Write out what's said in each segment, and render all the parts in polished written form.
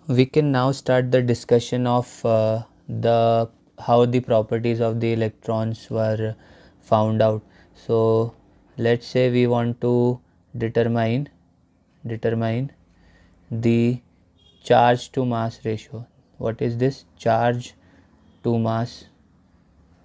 We can now start the discussion of the how the properties of the electrons were found out. So let's say we want to determine the charge to mass ratio. What is this charge to mass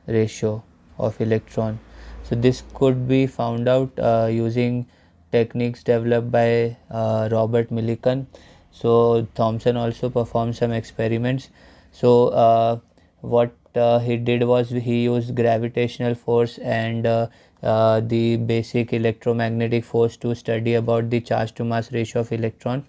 ratio of electron? So this could be found out using techniques developed by Robert Millikan. So Thomson also performed some experiments. So what he did was he used gravitational force and the basic electromagnetic force to study about the charge to mass ratio of electron.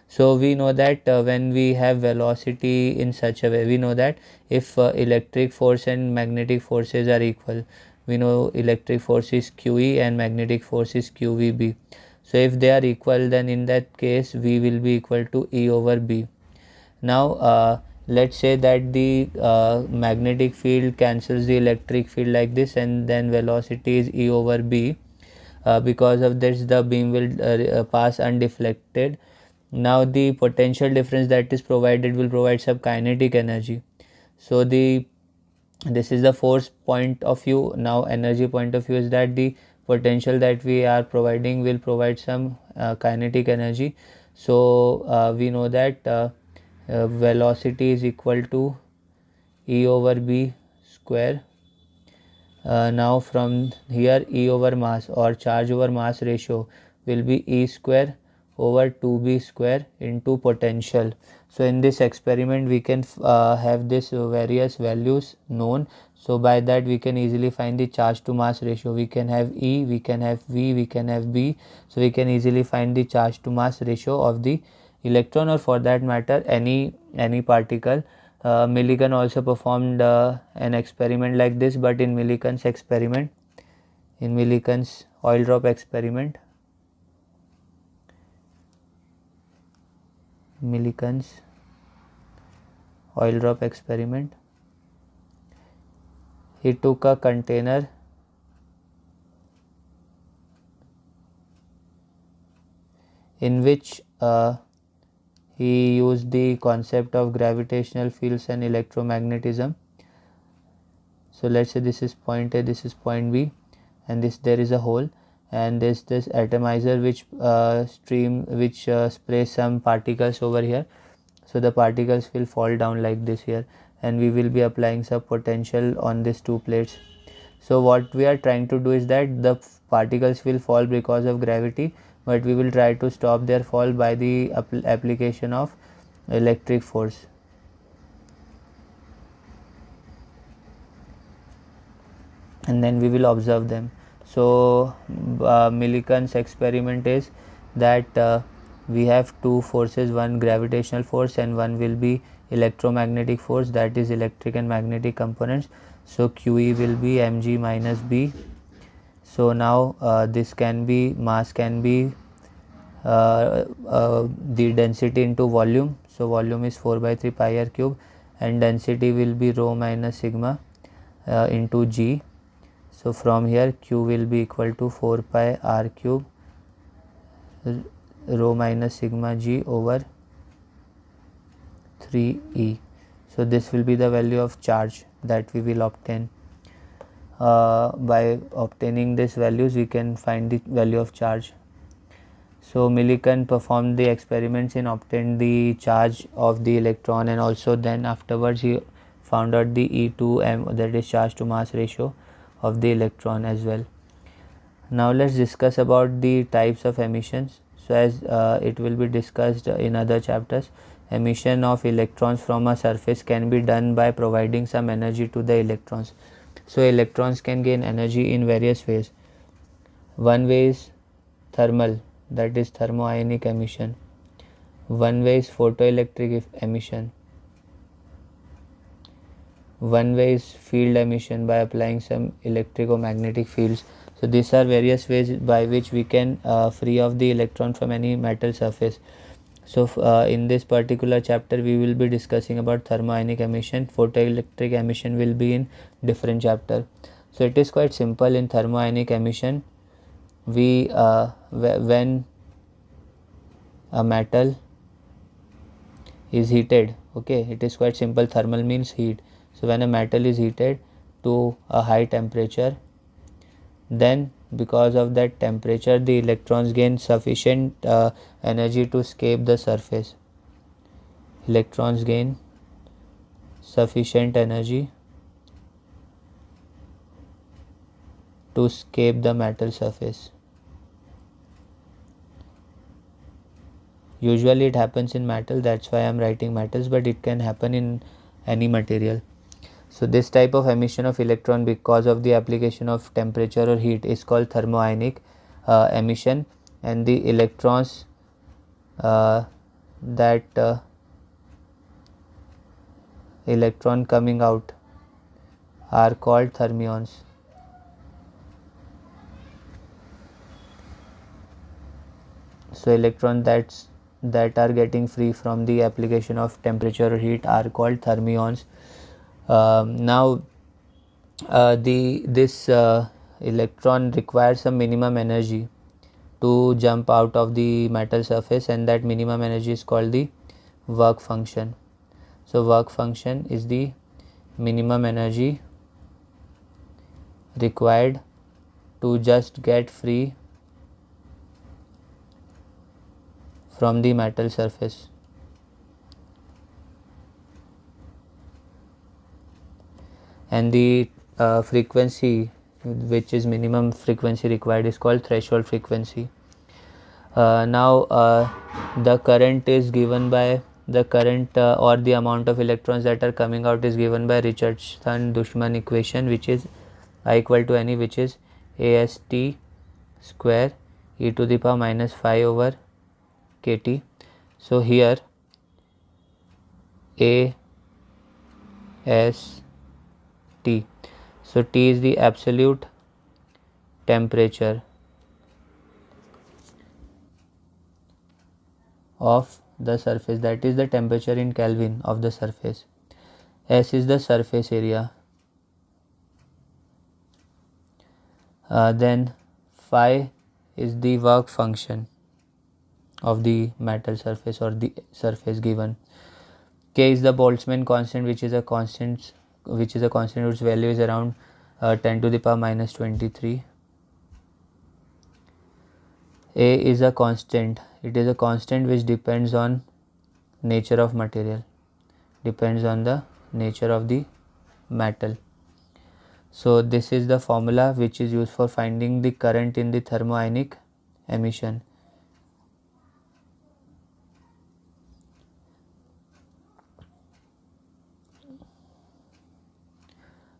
So we know that when we have velocity in such a way, we know that if electric force and magnetic forces are equal, we know electric force is QE and magnetic force is QVB. So if they are equal, then in that case V will be equal to E over B. Now let's say that the magnetic field cancels the electric field like this, and then velocity is E over B. Because of this the beam will pass undeflected. Now the potential difference that is provided will provide some kinetic energy. So this is the force point of view. Now energy point of view is that the potential that we are providing will provide some kinetic energy. So we know that velocity is equal to E over B square. Now from here E over mass or charge over mass ratio will be E square over 2B square into potential. So in this experiment we can have this various values known. So by that we can easily find the charge to mass ratio. We can have E, we can have V, we can have B. So we can easily find the charge to mass ratio of the electron, or for that matter any particle. Millikan also performed an experiment like this, but in Millikan's oil drop experiment, Millikan's oil drop experiment, he took a container in which he used the concept of gravitational fields and electromagnetism. So let's say this is point A, this is point B, and there is a hole, and this atomizer which sprays some particles over here. So the particles will fall down like this here, and we will be applying some potential on these two plates. So what we are trying to do is that the particles will fall because of gravity, but we will try to stop their fall by the application of electric force. And then we will observe them. So Millikan's experiment is that we have two forces, one gravitational force and one will be electromagnetic force, that is electric and magnetic components. So QE will be mg minus b. So now this can be, mass can be the density into volume. So volume is 4 by 3 pi r cube, and density will be rho minus sigma into g. So from here Q will be equal to 4 pi r cube rho minus sigma g over 3e. So this will be the value of charge that we will obtain. By obtaining these values we can find the value of charge. So Millikan performed the experiments and obtained the charge of the electron, and also then afterwards he found out the E2m, that is charge to mass ratio of the electron as well. Now let's discuss about the types of emissions. So as it will be discussed in other chapters, emission of electrons from a surface can be done by providing some energy to the electrons. So electrons can gain energy in various ways. One way is thermal, that is thermoionic emission. One way is photoelectric emission. One way is field emission by applying some electromagnetic fields. So these are various ways by which we can free off the electron from any metal surface. So in this particular chapter we will be discussing about thermoionic emission. Photoelectric emission will be in different chapter. So it is quite simple. In thermoionic emission, we when a metal is heated, okay, it is quite simple. Thermal means heat. So when a metal is heated to a high temperature, then because of that temperature the electrons gain sufficient energy to escape the surface. Electrons gain sufficient energy to escape the metal surface. Usually it happens in metal, that's why I am writing metals, but it can happen in any material. So this type of emission of electron because of the application of temperature or heat is called thermoionic emission, and the electrons that electron coming out are called thermions. So electrons that are getting free from the application of temperature or heat are called thermions. Now this electron requires some minimum energy to jump out of the metal surface, and that minimum energy is called the work function. So work function is the minimum energy required to just get free from the metal surface. And the frequency, which is minimum frequency required, is called threshold frequency. Now the current is given by the current or the amount of electrons that are coming out is given by Richardson-Dushman equation, which is I equal to NE, which is AST square e to the power minus 5 over kT. So here A S T, so T is the absolute temperature of the surface, that is the temperature in Kelvin of the surface. S is the surface area. Then phi is the work function of the metal surface or the surface given. K is the Boltzmann constant, which is a constant whose value is around 10 to the power minus 23. A is a constant. It is a constant which depends on nature of material, depends on the nature of the metal. So this is the formula which is used for finding the current in the thermoionic emission.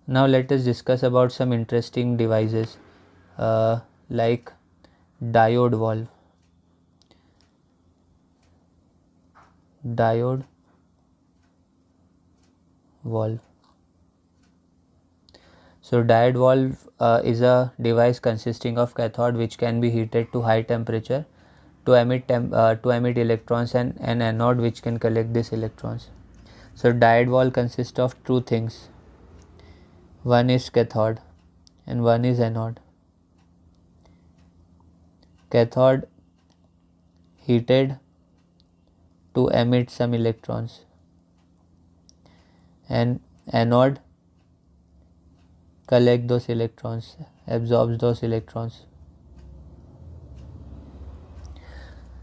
Now let us discuss about some interesting devices like diode valve. Diode valve. So diode valve is a device consisting of cathode which can be heated to high temperature to emit electrons, and an anode which can collect these electrons. So diode valve consists of two things. One is cathode and one is anode. Cathode heated to emit some electrons, and anode collect those electrons, absorbs those electrons.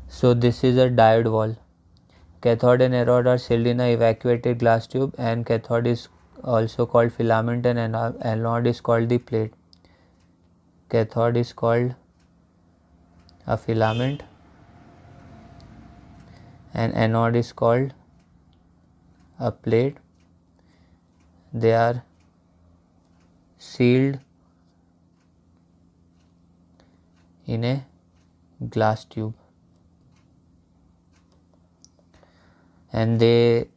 So this is a diode valve. Cathode and anode are sealed in a evacuated glass tube, and cathode is also called filament and anode is called the plate. Cathode is called a filament and anode is called a plate. They are sealed in a glass tube, and they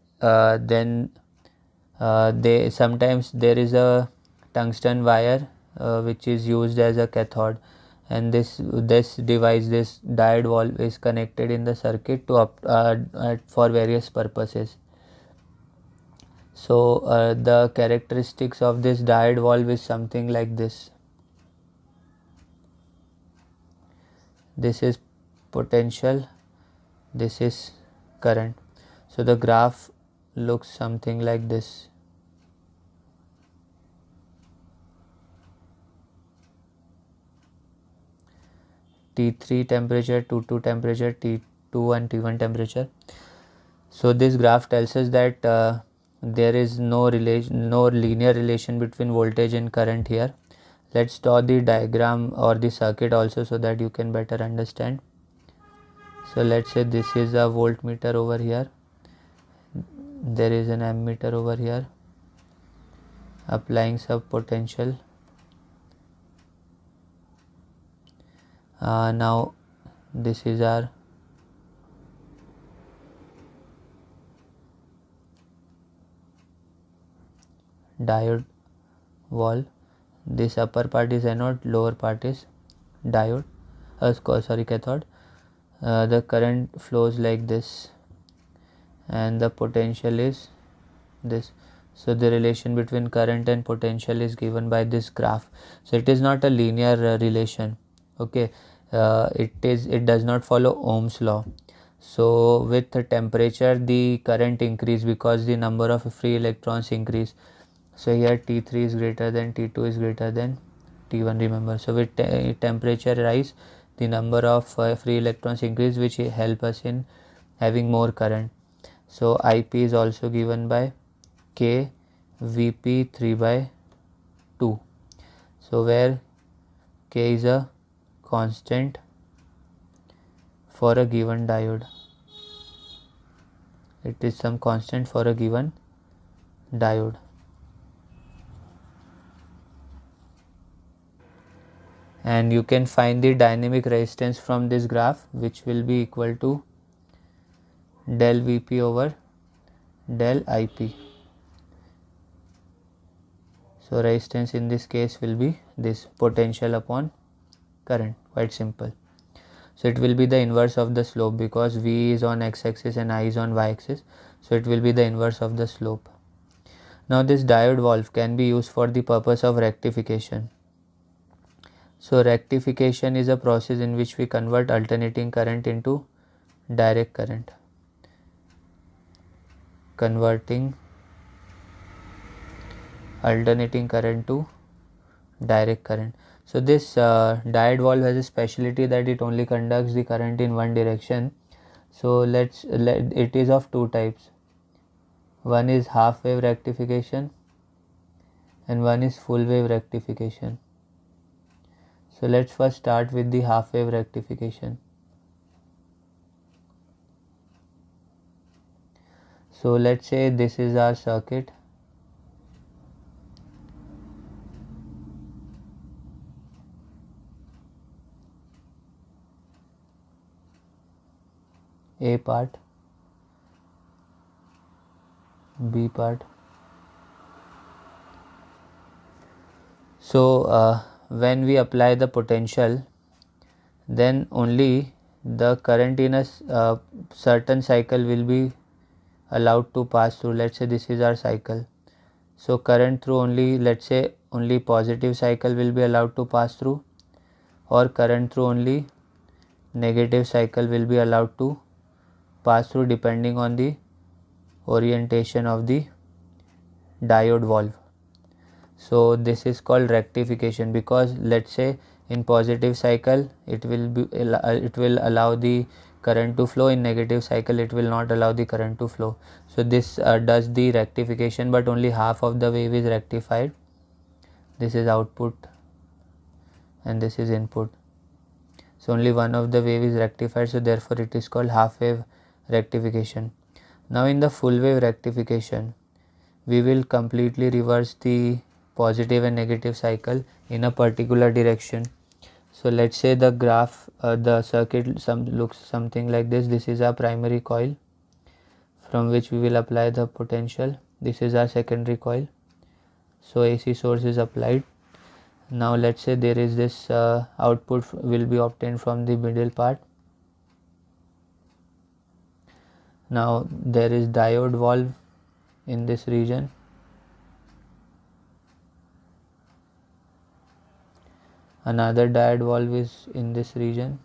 sometimes there is a tungsten wire which is used as a cathode, and this device, this diode valve, is connected in the circuit to for various purposes. So the characteristics of this diode valve is something like this. This is potential, this is current. So the graph looks something like this. T3 temperature, T2 temperature, T2 and T1 temperature. So this graph tells us that there is no linear relation between voltage and current here. Let's draw the diagram or the circuit also so that you can better understand. So let's say this is a voltmeter over here, there is an ammeter over here, applying some potential. Now this is our diode wall. This upper part is anode, lower part is diode, cathode. The current flows like this and the potential is this. So the relation between current and potential is given by this graph. So it is not a linear relation, okay. It does not follow Ohm's law. So with the temperature the current increase because the number of free electrons increase. So here T3 is greater than T2 is greater than T1, remember. So with temperature rise the number of free electrons increase, which help us in having more current. So IP is also given by K Vp 3 by 2. So where K is a constant for a given diode, it is some constant for a given diode. And you can find the dynamic resistance from this graph, which will be equal to del Vp over del Ip. So resistance in this case will be this, potential upon current, quite simple. So it will be the inverse of the slope because V is on x-axis and I is on y-axis. So it will be the inverse of the slope. Now this diode valve can be used for the purpose of rectification. So rectification is a process in which we convert alternating current into direct current. Converting alternating current to direct current. So this diode valve has a specialty that it only conducts the current in one direction. So it is of two types. One is half wave rectification and one is full wave rectification. So let's first start with the half wave rectification. So let's say this is our circuit. A part, B part. So when we apply the potential, then only the current in a certain cycle will be allowed to pass through. Let's say this is our cycle. So current through only, let's say only positive cycle will be allowed to pass through, or current through only negative cycle will be allowed to pass through depending on the orientation of the diode valve. So this is called rectification because let's say in positive cycle it will allow the current to flow, in negative cycle it will not allow the current to flow. So this does the rectification, but only half of the wave is rectified. This is output and this is input. So only one of the wave is rectified, so therefore it is called half wave rectification. Now in the full wave rectification we will completely reverse the positive and negative cycle in a particular direction. So let's say the graph, the circuit looks something like this. This is our primary coil from which we will apply the potential. This is our secondary coil. So AC source is applied. Now let's say there is this output will be obtained from the middle part. Now there is diode valve in this region. Another diode valve is in this region.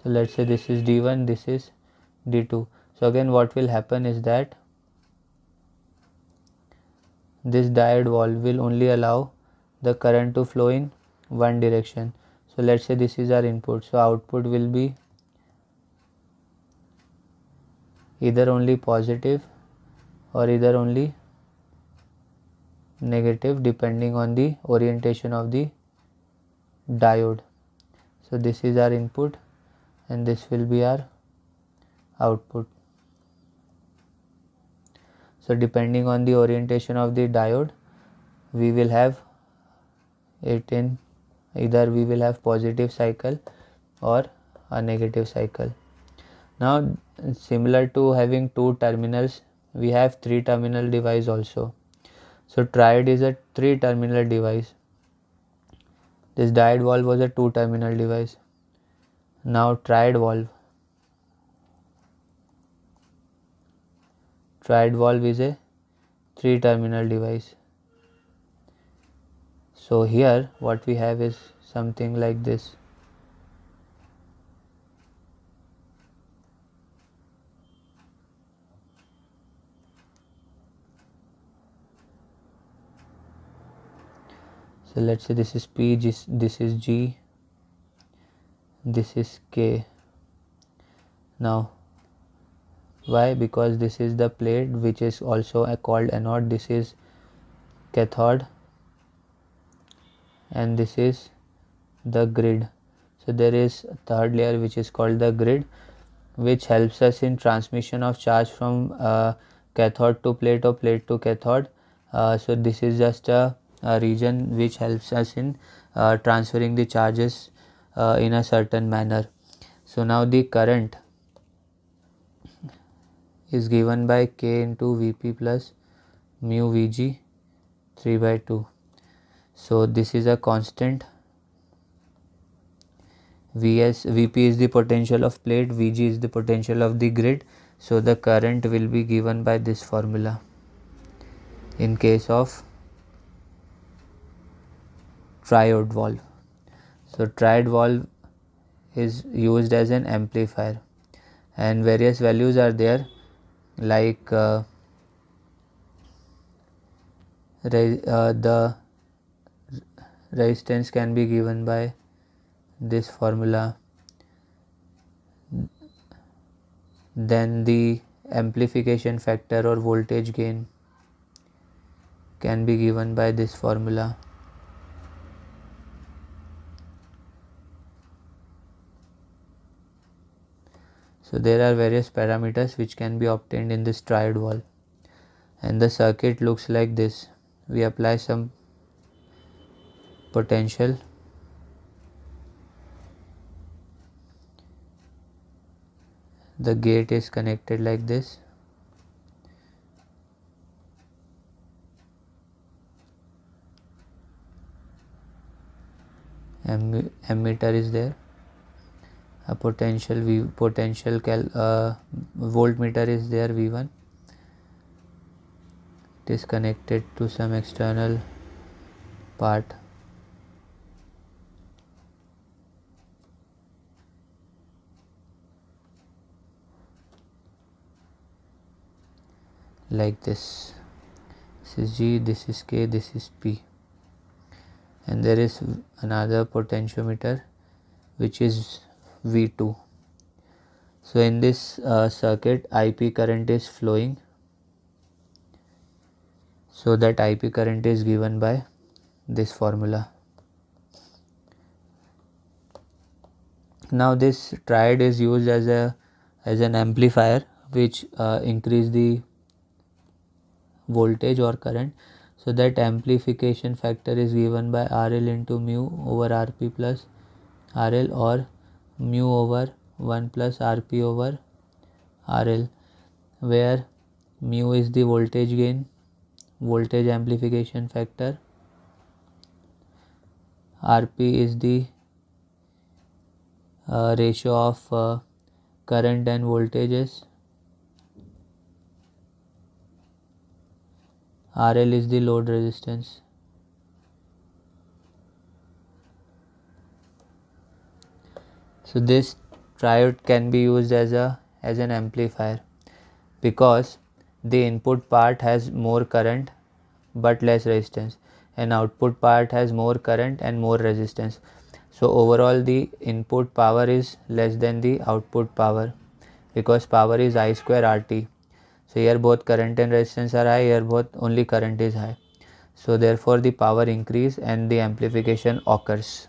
So let's say this is D1, this is D2. So again what will happen is that this diode valve will only allow the current to flow in one direction. So let's say this is our input, so output will be either only positive or either only negative depending on the orientation of the diode. So this is our input and this will be our output. So depending on the orientation of the diode, we will have it in either we will have positive cycle or a negative cycle. Now similar to having two terminals, we have three terminal device also. So triode is a three terminal device. This diode valve was a two terminal device. Now triode valve is a three terminal device. So here what we have is something like this. So let's say this is P, this is G, this is K. Now why? Because this is the plate which is also called anode, this is cathode, and this is the grid. So there is a third layer which is called the grid, which helps us in transmission of charge from cathode to plate or plate to cathode. So this is just a region which helps us in transferring the charges in a certain manner. So now the current is given by K into Vp plus mu Vg 3 by 2. So this is a constant. Vp is the potential of plate, Vg is the potential of the grid. So the current will be given by this formula in case of triode valve. So triode valve is used as an amplifier and various values are there, like the resistance can be given by this formula, then the amplification factor or voltage gain can be given by this formula. So there are various parameters which can be obtained in this triode valve, and the circuit looks like this. We apply some potential, the gate is connected like this, ammeter is there, a potential voltmeter is there, V1. It is connected to some external part. Like this. This is G, this is K, this is P, and there is another potentiometer which is V2. So in this circuit IP current is flowing, so that IP current is given by this formula. Now this triode is used as an amplifier which increase the voltage or current. So that amplification factor is given by RL into mu over Rp plus RL, or mu over 1 plus Rp over RL, where mu is the voltage gain, voltage amplification factor, Rp is the ratio of current and voltages, RL is the load resistance. So this triode can be used as an amplifier because the input part has more current but less resistance, and output part has more current and more resistance. So overall the input power is less than the output power because power is I square RT. So here both current and resistance are high, here both only current is high. So therefore the power increase and the amplification occurs.